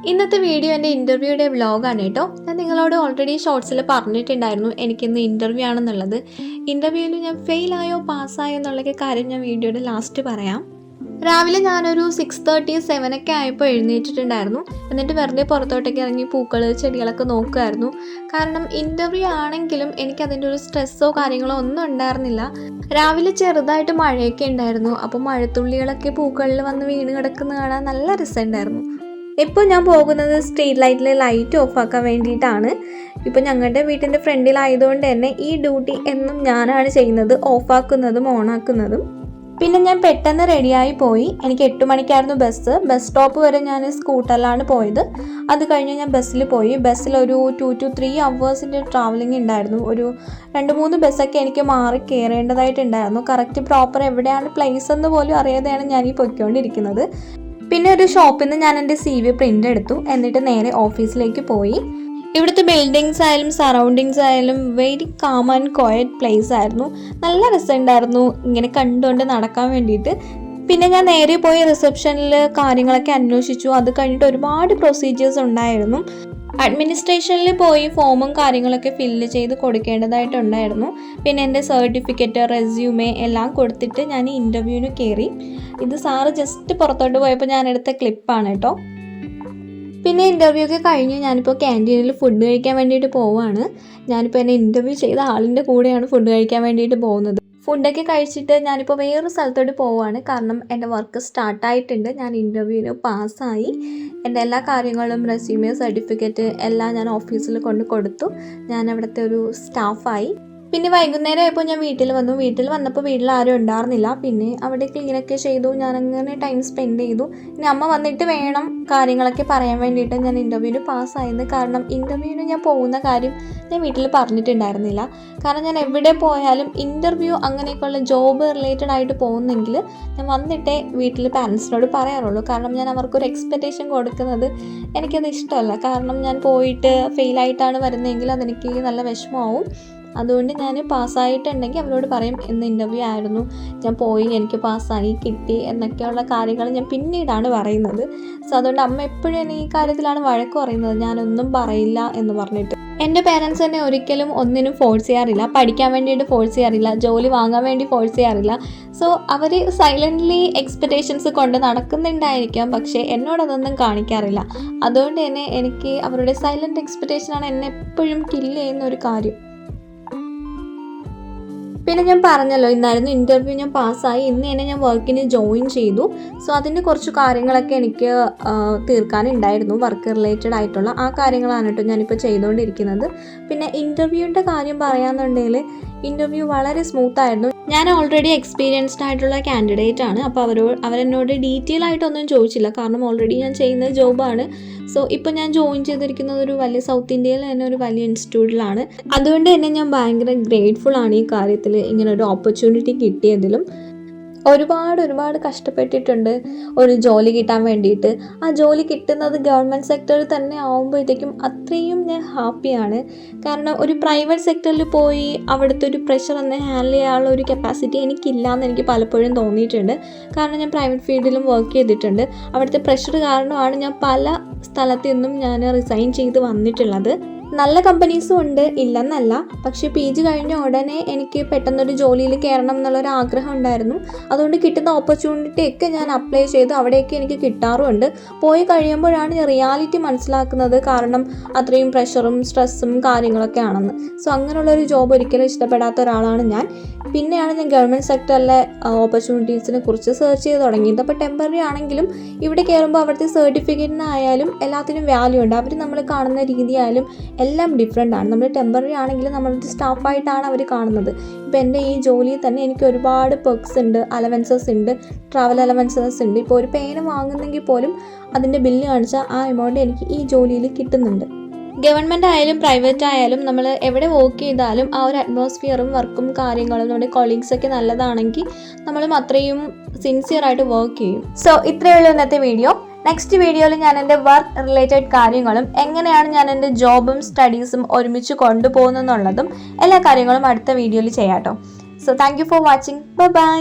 ഇന്നത്തെ വീഡിയോ എൻ്റെ ഇൻ്റർവ്യൂയുടെ വ്ളോഗാണ് കേട്ടോ. ഞാൻ നിങ്ങളോട് ഓൾറെഡി ഷോർട്സിൽ പറഞ്ഞിട്ടുണ്ടായിരുന്നു എനിക്കിന്ന് ഇൻ്റർവ്യൂ ആണെന്നുള്ളത്. ഇൻ്റർവ്യൂവിൽ ഞാൻ ഫെയിലായോ പാസ്സായോ എന്നുള്ളൊക്കെ കാര്യം ഞാൻ വീഡിയോയുടെ ലാസ്റ്റ് പറയാം. രാവിലെ ഞാനൊരു 6:30 7 ആയപ്പോൾ എഴുന്നേറ്റിട്ടുണ്ടായിരുന്നു. എന്നിട്ട് വെറുതെ പുറത്തോട്ടൊക്കെ ഇറങ്ങി പൂക്കൾ ചെടികളൊക്കെ നോക്കുമായിരുന്നു. കാരണം ഇൻ്റർവ്യൂ ആണെങ്കിലും എനിക്കതിൻ്റെ ഒരു സ്ട്രെസ്സോ കാര്യങ്ങളോ ഒന്നും ഉണ്ടായിരുന്നില്ല. രാവിലെ ചെറുതായിട്ട് മഴയൊക്കെ ഉണ്ടായിരുന്നു. അപ്പോൾ മഴത്തുള്ളികളൊക്കെ പൂക്കളിൽ വന്ന് വീണ് കിടക്കുന്ന കാണാൻ നല്ല രസമുണ്ടായിരുന്നു. ഇപ്പോൾ ഞാൻ പോകുന്നത് സ്ട്രീറ്റ് ലൈറ്റിലെ ലൈറ്റ് ഓഫാക്കാൻ വേണ്ടിയിട്ടാണ്. ഇപ്പോൾ ഞങ്ങളുടെ വീട്ടിൻ്റെ ഫ്രണ്ടിലായതുകൊണ്ട് തന്നെ ഈ ഡ്യൂട്ടി എന്നും ഞാനാണ് ചെയ്യുന്നത്, ഓഫാക്കുന്നതും ഓണാക്കുന്നതും. പിന്നെ ഞാൻ പെട്ടെന്ന് റെഡിയായി പോയി. എനിക്ക് 8 മണിക്കായിരുന്നു ബസ് സ്റ്റോപ്പ് വരെ ഞാൻ സ്കൂട്ടറിലാണ് പോയത്. അത് കഴിഞ്ഞ് ഞാൻ ബസ്സിൽ പോയി. ബസ്സിലൊരു 2 to 3 hours ട്രാവലിംഗ് ഉണ്ടായിരുന്നു. ഒരു 2-3 ബസ്സൊക്കെ എനിക്ക് മാറി കയറേണ്ടതായിട്ടുണ്ടായിരുന്നു. കറക്റ്റ് പ്രോപ്പർ എവിടെയാണ് പ്ലേസ് എന്ന് പോലും അറിയാതെയാണ് ഞാൻ ഈ പൊയ്ക്കൊണ്ടിരിക്കുന്നത്. പിന്നെ ഒരു ഷോപ്പിൽ നിന്ന് ഞാൻ എൻ്റെ CV പ്രിൻ്റ് എടുത്തു. എന്നിട്ട് നേരെ ഓഫീസിലേക്ക് പോയി. ഇവിടുത്തെ ബിൽഡിങ്സ് ആയാലും സറൗണ്ടിങ്സ് ആയാലും very calm and quiet place ആയിരുന്നു. നല്ല രസമുണ്ടായിരുന്നു ഇങ്ങനെ കണ്ടുകൊണ്ട് നടക്കാൻ വേണ്ടിയിട്ട്. പിന്നെ ഞാൻ നേരെ പോയി റിസപ്ഷനിൽ കാര്യങ്ങളൊക്കെ അന്വേഷിച്ചു. അത് കഴിഞ്ഞിട്ട് ഒരുപാട് പ്രൊസീജിയേഴ്സ് ഉണ്ടായിരുന്നു. അഡ്മിനിസ്ട്രേഷനിൽ പോയി ഫോമും കാര്യങ്ങളൊക്കെ ഫില്ല് ചെയ്ത് കൊടുക്കേണ്ടതായിട്ടുണ്ടായിരുന്നു. പിന്നെ എൻ്റെ സർട്ടിഫിക്കറ്റ്, റെസ്യൂമേ എല്ലാം കൊടുത്തിട്ട് ഞാൻ ഇൻ്റർവ്യൂവിന് കയറി. ഇത് സാറ് ജസ്റ്റ് പുറത്തോട്ട് പോയപ്പോൾ ഞാൻ എടുത്ത ക്ലിപ്പാണ് കേട്ടോ. പിന്നെ ഇൻ്റർവ്യൂ ഒക്കെ കഴിഞ്ഞ് ഞാനിപ്പോൾ ക്യാൻറ്റീനിൽ ഫുഡ് കഴിക്കാൻ വേണ്ടിയിട്ട് പോവുകയാണ്. ഞാനിപ്പോൾ എന്നെ ഇൻ്റർവ്യൂ ചെയ്ത ആളിൻ്റെ കൂടെയാണ് ഫുഡ് കഴിക്കാൻ വേണ്ടിയിട്ട് പോകുന്നത്. ഫുഡൊക്കെ കഴിച്ചിട്ട് ഞാനിപ്പോൾ വേറൊരു സ്ഥലത്തോട്ട് പോവുകയാണ്. കാരണം എൻ്റെ വർക്ക് സ്റ്റാർട്ടായിട്ടുണ്ട്. ഞാൻ ഇൻ്റർവ്യൂവിന് പാസ്സായി. എൻ്റെ എല്ലാ കാര്യങ്ങളും റെസ്യൂമേ, സർട്ടിഫിക്കറ്റ് എല്ലാം ഞാൻ ഓഫീസിൽ കൊണ്ട് കൊടുത്തു. ഞാൻ അവിടുത്തെ ഒരു സ്റ്റാഫായി. പിന്നെ വൈകുന്നേരം ആയപ്പോൾ ഞാൻ വീട്ടിൽ വന്നപ്പോൾ വീട്ടിൽ ആരും ഉണ്ടായിരുന്നില്ല. പിന്നെ അവിടെ ക്ലീനൊക്കെ ചെയ്തു. ഞാനങ്ങനെ ടൈം സ്പെൻഡ് ചെയ്തു. ഇനി അമ്മ വന്നിട്ട് വേണം കാര്യങ്ങളൊക്കെ പറയാൻ വേണ്ടിയിട്ട് ഞാൻ ഇൻ്റർവ്യൂവിന് പാസ്സായെന്ന്. കാരണം ഇൻ്റർവ്യൂവിന് ഞാൻ പോകുന്ന കാര്യം ഞാൻ വീട്ടിൽ പറഞ്ഞിട്ടുണ്ടായിരുന്നില്ല. കാരണം ഞാൻ എവിടെ പോയാലും ഇൻ്റർവ്യൂ അങ്ങനെയൊക്കെയുള്ള ജോബ് റിലേറ്റഡ് ആയിട്ട് പോകുന്നെങ്കിൽ ഞാൻ വന്നിട്ടേ വീട്ടിൽ പാരൻസിനോട് പറയാറുള്ളൂ. കാരണം ഞാൻ അവർക്കൊരു എക്സ്പെക്റ്റേഷൻ കൊടുക്കുന്നത് എനിക്കത് ഇഷ്ടമല്ല. കാരണം ഞാൻ പോയിട്ട് ഫെയിലായിട്ടാണ് വരുന്നതെങ്കിൽ അതെനിക്ക് നല്ല വിഷമമാവും. അതുകൊണ്ട് ഞാൻ പാസ്സായിട്ടുണ്ടെങ്കിൽ അവരോട് പറയും ഇന്ന് ഇൻ്റർവ്യൂ ആയിരുന്നു, ഞാൻ പോയി, എനിക്ക് പാസ്സായി, കിട്ടി എന്നൊക്കെയുള്ള കാര്യങ്ങൾ ഞാൻ പിന്നീടാണ് പറയുന്നത്. സോ അതുകൊണ്ട് അമ്മ എപ്പോഴും എന്നെ ഈ കാര്യത്തിലാണ് വഴക്ക് പറയുന്നത്, ഞാനൊന്നും പറയില്ല എന്ന് പറഞ്ഞിട്ട്. എൻ്റെ പേരൻസ് എന്നെ ഒരിക്കലും ഒന്നിനും ഫോഴ്സ് ചെയ്യാറില്ല, പഠിക്കാൻ വേണ്ടിയിട്ട് ഫോഴ്സ് ചെയ്യാറില്ല, ജോലി വാങ്ങാൻ വേണ്ടി ഫോഴ്സ് ചെയ്യാറില്ല. സോ അവർ സൈലൻ്റ്ലി എക്സ്പെക്റ്റേഷൻസ് കൊണ്ട് നടക്കുന്നുണ്ടായിരിക്കാം, പക്ഷേ എന്നോടതൊന്നും കാണിക്കാറില്ല. അതുകൊണ്ട് തന്നെ എനിക്ക് അവരുടെ സൈലൻറ്റ് എക്സ്പെക്റ്റേഷനാണ് എന്നെ എപ്പോഴും കില്ല് ചെയ്യുന്ന ഒരു കാര്യം. പിന്നെ ഞാൻ പറഞ്ഞല്ലോ ഇന്നായിരുന്നു ഇൻ്റർവ്യൂ, ഞാൻ പാസ്സായി. ഇന്ന് തന്നെ ഞാൻ വർക്കിന് ജോയിൻ ചെയ്തു. സോ അതിൻ്റെ കുറച്ച് കാര്യങ്ങളൊക്കെ എനിക്ക് തീർക്കാനുണ്ടായിരുന്നു, വർക്ക് റിലേറ്റഡ് ആയിട്ടുള്ള ആ കാര്യങ്ങളാണ് കേട്ടോ ഞാനിപ്പോൾ ചെയ്തുകൊണ്ടിരിക്കുന്നത്. പിന്നെ ഇൻ്റർവ്യൂവിൻ്റെ കാര്യം പറയാമെന്നുണ്ടെങ്കിൽ ഇൻ്റർവ്യൂ വളരെ സ്മൂത്തായിരുന്നു. ഞാൻ ഓൾറെഡി എക്സ്പീരിയൻസ്ഡ് ആയിട്ടുള്ള കാൻഡിഡേറ്റ് ആണ്. അപ്പോൾ അവരെന്നോട് ഡീറ്റെയിൽ ആയിട്ടൊന്നും ചോദിച്ചില്ല. കാരണം ഓൾറെഡി ഞാൻ ചെയ്യുന്ന ജോബാണ്. സോ ഇപ്പോൾ ഞാൻ ജോയിൻ ചെയ്തിരിക്കുന്നത് ഒരു വലിയ സൗത്ത് ഇന്ത്യയിൽ തന്നെ ഒരു വലിയ ഇൻസ്റ്റിറ്റ്യൂട്ടിലാണ്. അതുകൊണ്ട് തന്നെ ഞാൻ ഭയങ്കര ഗ്രേറ്റ്ഫുൾ ആണ് ഈ കാര്യത്തിൽ, ഇങ്ങനെ ഒരു ഓപ്പർച്യൂണിറ്റി കിട്ടിയതിലും. ഒരുപാട് കഷ്ടപ്പെട്ടിട്ടുണ്ട് ഒരു ജോലി കിട്ടാൻ വേണ്ടിയിട്ട്. ആ ജോലി കിട്ടുന്നത് ഗവൺമെൻറ് സെക്ടറിൽ തന്നെ ആകുമ്പോഴത്തേക്കും അത്രയും ഞാൻ ഹാപ്പിയാണ്. കാരണം ഒരു പ്രൈവറ്റ് സെക്ടറിൽ പോയി അവിടുത്തെ ഒരു പ്രഷർ ഒന്ന് ഹാൻഡിൽ ചെയ്യാനുള്ള ഒരു കപ്പാസിറ്റി എനിക്കില്ലയെന്ന് എനിക്ക് പലപ്പോഴും തോന്നിയിട്ടുണ്ട്. കാരണം ഞാൻ പ്രൈവറ്റ് ഫീൽഡിലും വർക്ക് ചെയ്തിട്ടുണ്ട്. അവിടുത്തെ പ്രഷർ കാരണമാണ് ഞാൻ പല സ്ഥലത്തു നിന്നും ഞാൻ റിസൈൻ ചെയ്ത് വന്നിട്ടുള്ളത്. നല്ല കമ്പനീസും ഉണ്ട്, ഇല്ലെന്നല്ല. പക്ഷേ PG കഴിഞ്ഞ ഉടനെ എനിക്ക് പെട്ടെന്നൊരു ജോലിയിൽ കയറണം എന്നുള്ളൊരു ആഗ്രഹം ഉണ്ടായിരുന്നു. അതുകൊണ്ട് കിട്ടുന്ന ഓപ്പർച്യൂണിറ്റിയൊക്കെ ഞാൻ അപ്ലൈ ചെയ്ത് അവിടെയൊക്കെ എനിക്ക് കിട്ടാറുമുണ്ട്. പോയി കഴിയുമ്പോഴാണ് ഞാൻ റിയാലിറ്റി മനസ്സിലാക്കുന്നത്. കാരണം അത്രയും പ്രഷറും സ്ട്രെസ്സും കാര്യങ്ങളൊക്കെ ആണെന്ന്. സോ അങ്ങനെയുള്ളൊരു ജോബ് ഒരിക്കലും ഇഷ്ടപ്പെടാത്ത ഒരാളാണ് ഞാൻ. പിന്നെയാണ് ഞാൻ ഗവൺമെൻറ് സെക്ടറിലെ ഓപ്പർച്യൂണിറ്റീസിനെ കുറിച്ച് സെർച്ച് ചെയ്ത് തുടങ്ങിയത്. അപ്പോൾ ടെമ്പററി ആണെങ്കിലും ഇവിടെ കയറുമ്പോൾ അവിടുത്തെ സർട്ടിഫിക്കറ്റിനായാലും എല്ലാത്തിനും വാല്യൂ ഉണ്ട്. അവർ നമ്മൾ കാണുന്ന രീതിയായാലും എല്ലാം ഡിഫറെൻ്റ് ആണ്. നമ്മൾ ടെമ്പററി ആണെങ്കിലും നമ്മളൊരു സ്റ്റാഫായിട്ടാണ് അവർ കാണുന്നത്. ഇപ്പോൾ എൻ്റെ ഈ ജോലിയിൽ തന്നെ എനിക്ക് ഒരുപാട് പെർക്സ് ഉണ്ട്, അലവൻസസ് ഉണ്ട്, ട്രാവൽ അലവൻസസ് ഉണ്ട്. ഇപ്പോൾ ഒരു പേന വാങ്ങുന്നെങ്കിൽ പോലും അതിൻ്റെ ബില്ല് കാണിച്ചാൽ ആ എമൗണ്ട് എനിക്ക് ഈ ജോലിയിൽ കിട്ടുന്നുണ്ട്. ഗവൺമെൻറ് ആയാലും പ്രൈവറ്റ് ആയാലും നമ്മൾ എവിടെ വർക്ക് ചെയ്താലും ആ ഒരു അറ്റ്മോസ്ഫിയറും വർക്കും കാര്യങ്ങളും നമ്മുടെ കൊളീഗ്സൊക്കെ നല്ലതാണെങ്കിൽ നമ്മളും അത്രയും സിൻസിയറായിട്ട് വർക്ക് ചെയ്യും. സോ ഇത്രയേ ഉള്ളൂ ഇന്നത്തെ വീഡിയോ. നെക്സ്റ്റ് വീഡിയോയിൽ ഞാൻ എൻ്റെ വർക്ക് റിലേറ്റഡ് കാര്യങ്ങളും എങ്ങനെയാണ് ഞാൻ എൻ്റെ ജോബും സ്റ്റഡീസും ഒരുമിച്ച് കൊണ്ടുപോകുന്നതെന്നുള്ളതും എല്ലാ കാര്യങ്ങളും അടുത്ത വീഡിയോയിൽ ചെയ്യാം കേട്ടോ. So thank you for watching. By.